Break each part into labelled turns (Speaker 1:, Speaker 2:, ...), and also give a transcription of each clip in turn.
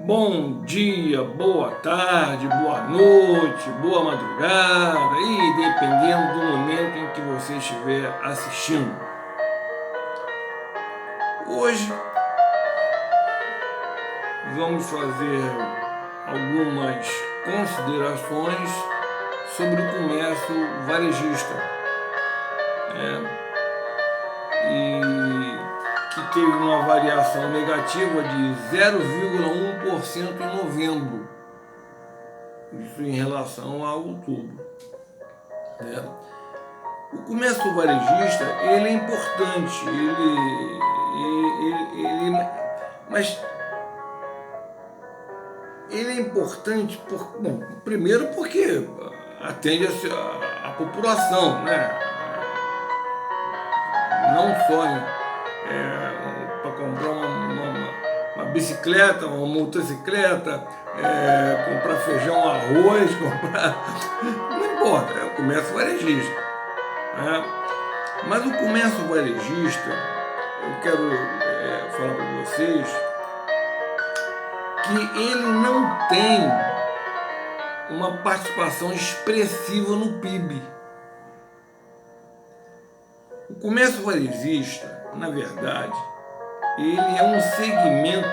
Speaker 1: Bom dia, boa tarde, boa noite, boa madrugada e dependendo do momento em que você estiver assistindo. Hoje vamos fazer algumas considerações sobre o comércio varejista, e que teve uma variação negativa de 0,1% em novembro, isso em relação a outubro. O comércio varejista ele é importante, mas ele é importante primeiro porque atende a população, né? Não só para comprar uma bicicleta, uma motocicleta, comprar feijão, arroz, não importa, é o comércio varejista. Mas o comércio varejista, eu quero falar para vocês que ele não tem uma participação expressiva no PIB. O comércio varejista, na verdade, ele é um segmento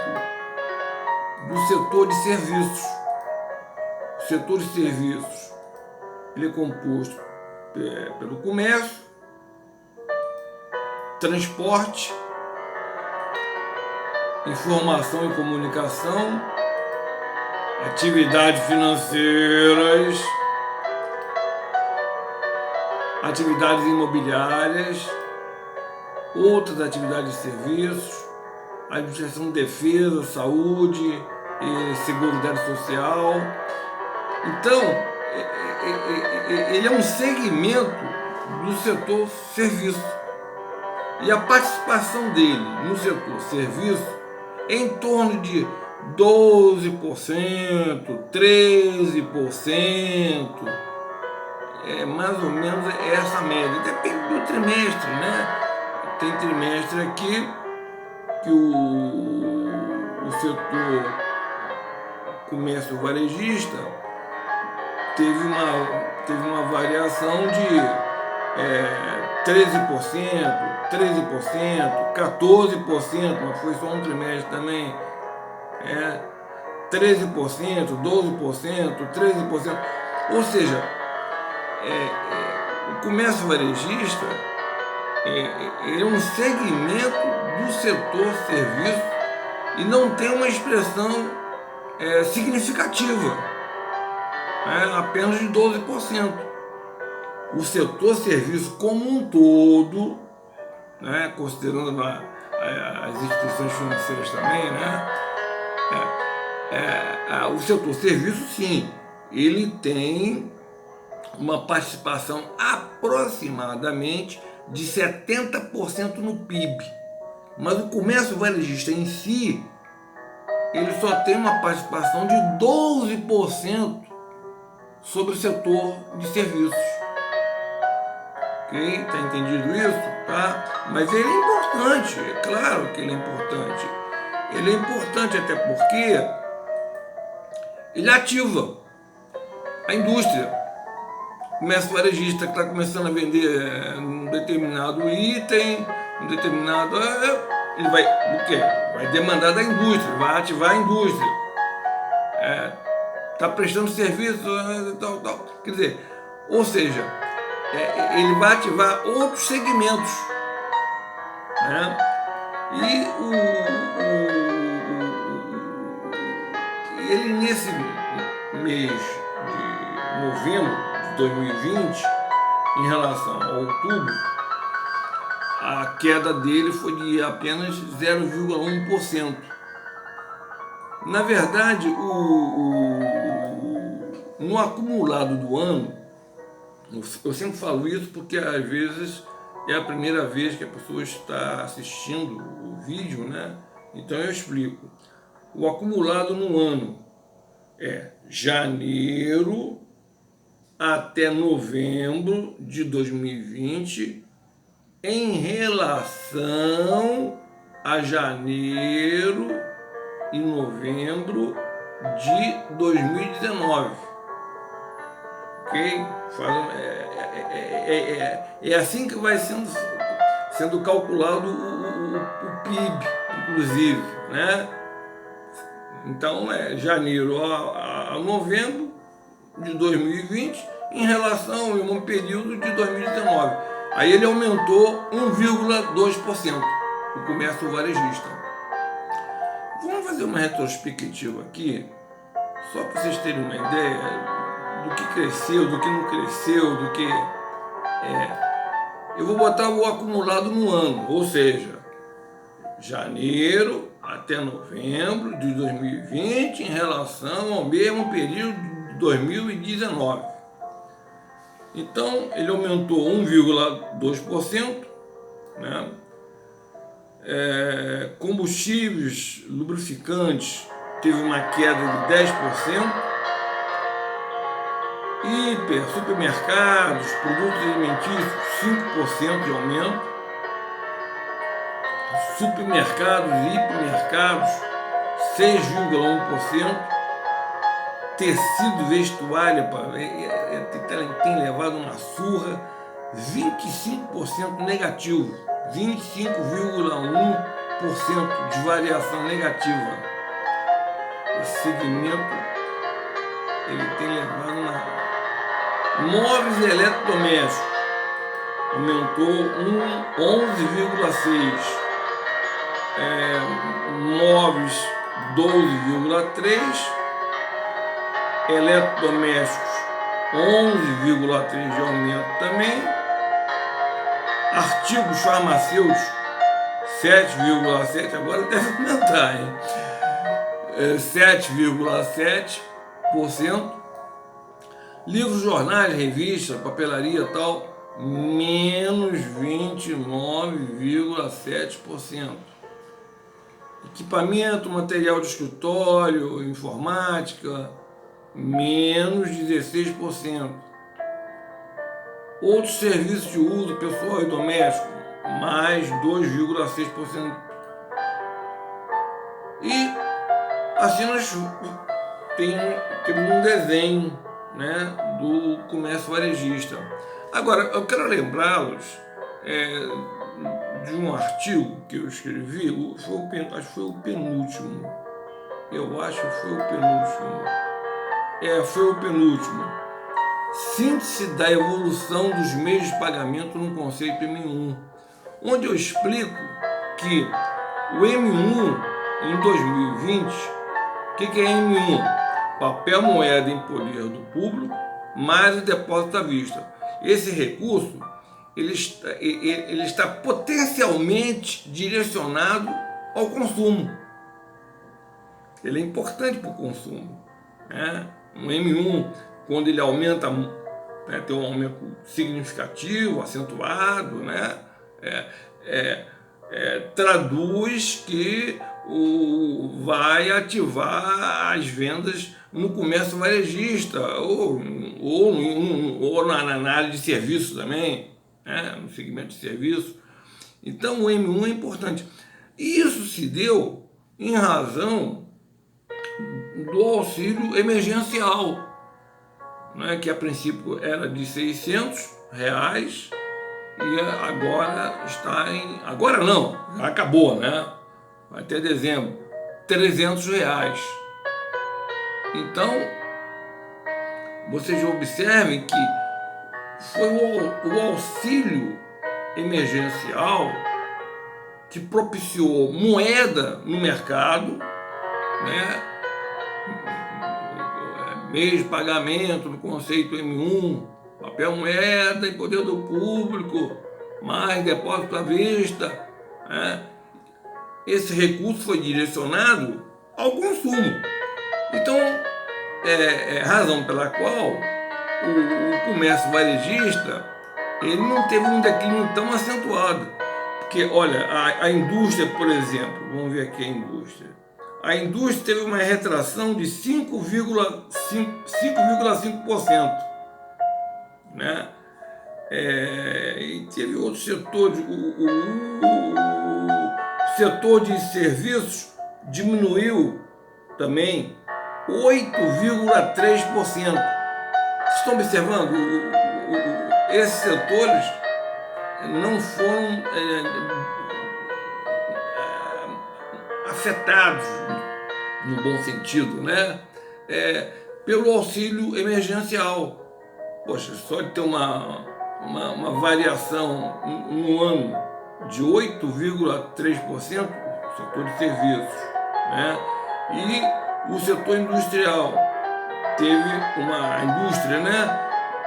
Speaker 1: do setor de serviços. O setor de serviços ele é composto pelo comércio, transporte, informação e comunicação, atividades financeiras, atividades imobiliárias, outras atividades de serviços, administração de defesa, saúde, seguridade social. Então, ele é um segmento do setor serviço. E a participação dele no setor serviço é em torno de 12%, 13%, mais ou menos essa média. Depende do trimestre, né? Tem trimestre aqui que o setor comércio varejista teve uma variação de 13%, 14%, mas foi só um trimestre também, 13%, 12%, 13%, ou seja, o comércio varejista ele é um segmento do setor serviço e não tem uma expressão significativa, apenas de 12%. O setor serviço como um todo, considerando as instituições financeiras também, o setor serviço sim, ele tem uma participação aproximadamente de 70% no PIB, mas o comércio varejista em si, ele só tem uma participação de 12% sobre o setor de serviços. Ok? Tá entendido isso? Tá? Mas ele é importante, é claro que ele é importante. Ele é importante até porque ele ativa a indústria. O comércio varejista que está começando a vender um determinado item, ele vai o quê? Vai demandar da indústria, vai ativar a indústria. Está prestando serviço, tal. Quer dizer, ou seja, ele vai ativar outros segmentos. E ele nesse mês de novembro 2020, em relação a outubro, a queda dele foi de apenas 0,1%. Na verdade, no acumulado do ano, eu sempre falo isso porque às vezes é a primeira vez que a pessoa está assistindo o vídeo, né? Então eu explico. O acumulado no ano é janeiro até novembro de 2020 em relação a janeiro e novembro de 2019. Ok? É assim que vai sendo calculado o PIB, inclusive, né? Então, é janeiro a novembro de 2020 em relação ao mesmo período de 2019. Aí ele aumentou 1,2%, o comércio varejista. Vamos fazer uma retrospectiva aqui, só para vocês terem uma ideia do que cresceu, do que não cresceu, do que... Eu vou botar o acumulado no ano, ou seja, janeiro até novembro de 2020 em relação ao mesmo período de 2019. Então, ele aumentou 1,2%, né? Combustíveis, lubrificantes, teve uma queda de 10%, hiper, supermercados, produtos alimentícios, 5% de aumento, supermercados e hipermercados, 6,1%, tecido, vestuário, tem levado uma surra, 25% negativo, 25,1% de variação negativa. Esse segmento ele tem levado uma... Móveis e eletrodomésticos aumentou 11,6%, móveis 12,3%, eletrodomésticos 11,3% de aumento também, artigos farmacêuticos 7,7%, agora deve aumentar, hein? 7,7%, livros, jornais, revistas, papelaria e tal, menos 29,7%. Equipamento, material de escritório, informática, menos 16%. Outros serviços de uso pessoal e doméstico, mais 2,6%. E assim nós temos um desenho, né, do comércio varejista. Agora, eu quero lembrá-los de um artigo que eu escrevi, acho que foi o penúltimo. Foi o penúltimo. Síntese da evolução dos meios de pagamento no conceito M1, onde eu explico que o M1 em 2020, o que é M1? Papel moeda em poder do público, mais o depósito à vista. Esse recurso ele está potencialmente direcionado ao consumo. Ele é importante para o consumo, né? Um M1, quando ele aumenta, né, tem um aumento significativo, acentuado, né? Traduz que vai ativar as vendas no comércio varejista ou na área de serviço também, né? No segmento de serviço. Então o M1 é importante. E isso se deu em razão do auxílio emergencial, né? Que a princípio era de R$600 e agora está em... Agora não, já acabou, né? Até dezembro, R$300. Então, vocês observem que foi o auxílio emergencial que propiciou moeda no mercado, né? Meio de pagamento no conceito M1, papel moeda em poder do público, mais depósito à vista, né? Esse recurso foi direcionado ao consumo. Então, é razão pela qual o comércio varejista ele não teve um declínio tão acentuado. Porque, olha, a indústria, por exemplo, vamos ver aqui a indústria. A indústria teve uma retração de 5,5%, né? E teve outros setores. O setor de serviços diminuiu também 8,3%. Vocês estão observando? Esses setores não foram afetados, no bom sentido, né? Pelo auxílio emergencial. Poxa, só de ter uma variação no ano de 8,3%, o setor de serviços, né? E o setor industrial teve a indústria, né?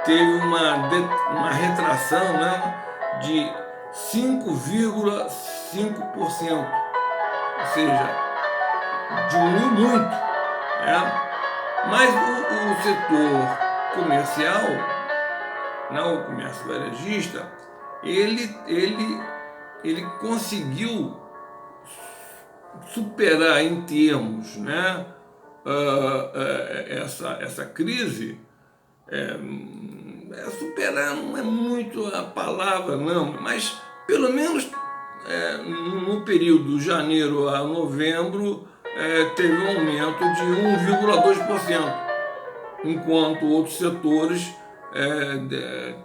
Speaker 1: Teve uma retração, né? De 5,5%, ou seja, diminuiu muito, né? Mas o setor comercial, né, o comércio varejista, ele conseguiu superar em termos, né, essa crise. Superar não é muito a palavra, não, mas pelo menos no período de janeiro a novembro teve um aumento de 1,2%, enquanto outros setores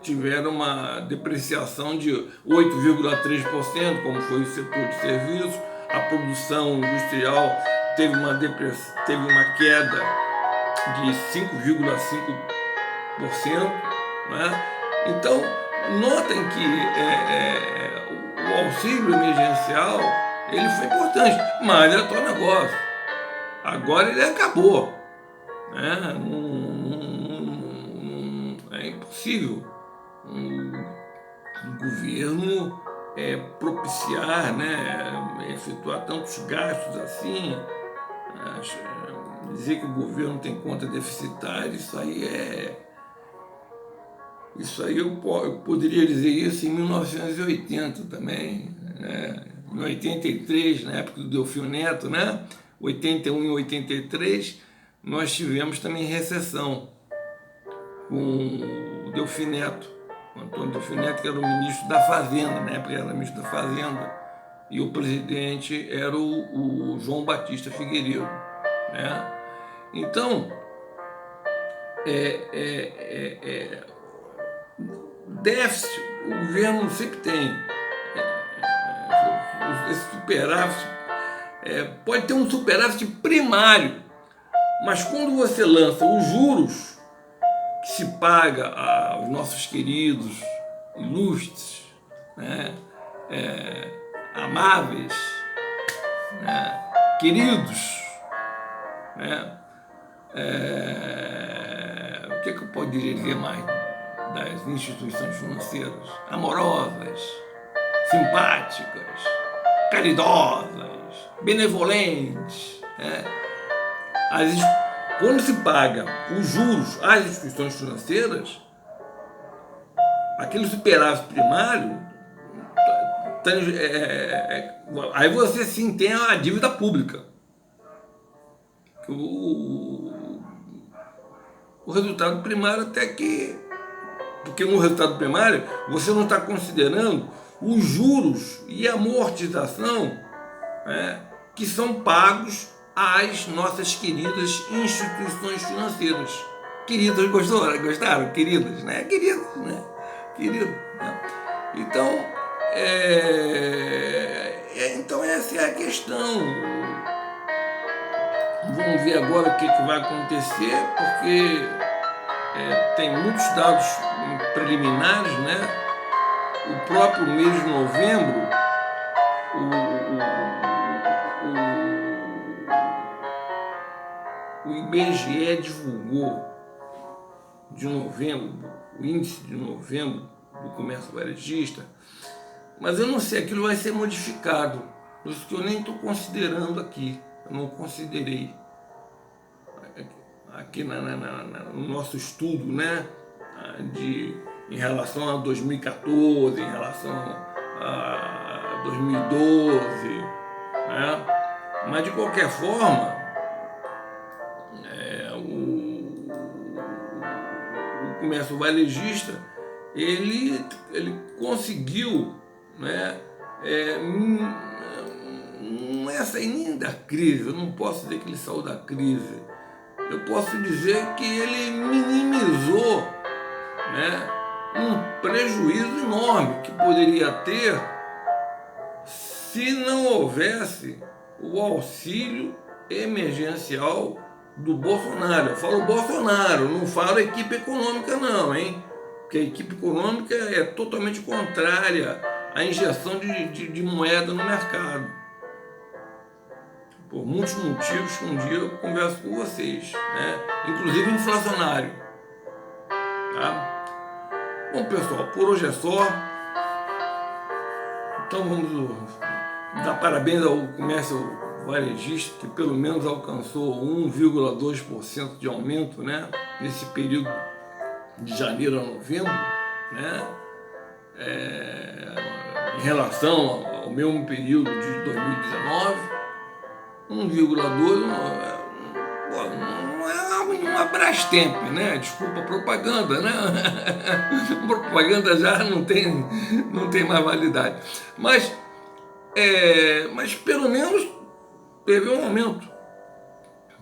Speaker 1: tiveram uma depreciação de 8,3%, como foi o setor de serviços. A produção industrial teve uma queda de 5,5%, né? Então, notem que o auxílio emergencial ele foi importante, mas é tal negócio. Agora ele acabou, né? É impossível o governo propiciar, né? Efetuar tantos gastos assim. Dizer que o governo tem conta deficitária, isso aí eu poderia dizer isso em 1980 também, né? Em 83, na época do Delfim Neto, né? 81 e 83, nós tivemos também recessão com o Delfim Neto, o Antônio Delfim Neto, que era o ministro da Fazenda, na época era ministro da Fazenda, e o presidente era o João Batista Figueiredo, né? Então, déficit o governo sempre tem. Esse superávit pode ter um superávit primário, mas quando você lança os juros que se paga aos nossos queridos, ilustres, né, amáveis, né, queridos, né, o que eu poderia dizer mais das instituições financeiras? Amorosas, simpáticas, caridosas, benevolentes, né? Quando se paga os juros às instituições financeiras, aquele superávit primário, aí você sim tem a dívida pública. O resultado primário até que... Porque no resultado primário você não está considerando os juros e a amortização, né, que são pagos às nossas queridas instituições financeiras. Queridas, gostaram? Queridas, né? Queridas, né? Querido, né? Então essa é a questão. Vamos ver agora o que vai acontecer, porque tem muitos dados preliminares, né? O próprio mês de novembro, o IBGE divulgou de novembro, o índice de novembro do comércio varejista, mas eu não sei, aquilo vai ser modificado, por isso que eu nem estou considerando aqui, eu não considerei aqui no nosso estudo, né, em relação a 2014, em relação a 2012, né? Mas de qualquer forma, o comércio varejista ele conseguiu, né, não é sair nem da crise, eu não posso dizer que ele saiu da crise, eu posso dizer que ele minimizou, né, um prejuízo enorme que poderia ter se não houvesse o auxílio emergencial do Bolsonaro. Eu falo Bolsonaro, não falo equipe econômica não, hein? Porque a equipe econômica é totalmente contrária à injeção de moeda no mercado. Por muitos motivos que um dia eu converso com vocês, né? Inclusive inflacionário. Tá? Bom, pessoal, por hoje é só. Então vamos dar parabéns ao comércio varejista, que pelo menos alcançou 1,2% de aumento, né, nesse período de janeiro a novembro, né, em relação ao mesmo período de 2019, 1,2% não é uma Brastemp, né? Desculpa a propaganda, né? A propaganda já não tem mais validade. Mas pelo menos teve um aumento,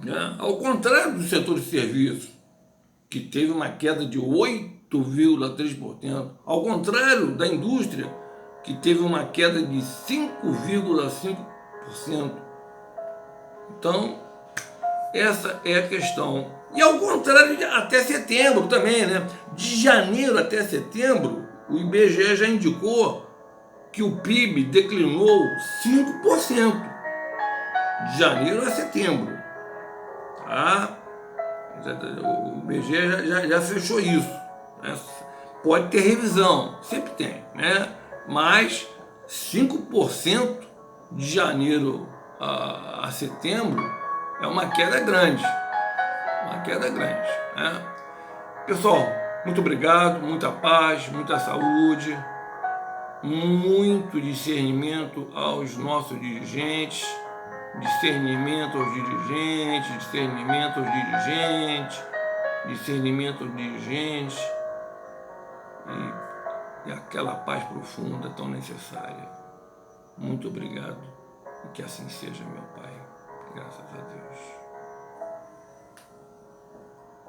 Speaker 1: né? Ao contrário do setor de serviços, que teve uma queda de 8,3%, ao contrário da indústria, que teve uma queda de 5,5%. Então, essa é a questão. E ao contrário, até setembro também, né? De janeiro até setembro, o IBGE já indicou que o PIB declinou 5%. De janeiro a setembro. Tá? O IBGE já fechou isso. Né? Pode ter revisão, sempre tem, né? Mas 5% de janeiro a setembro é uma queda grande. Uma queda grande. Né? Pessoal, muito obrigado, muita paz, muita saúde, muito discernimento aos nossos dirigentes, discernimento aos dirigentes e aquela paz profunda tão necessária. Muito obrigado e que assim seja, meu Pai. Graças a Deus.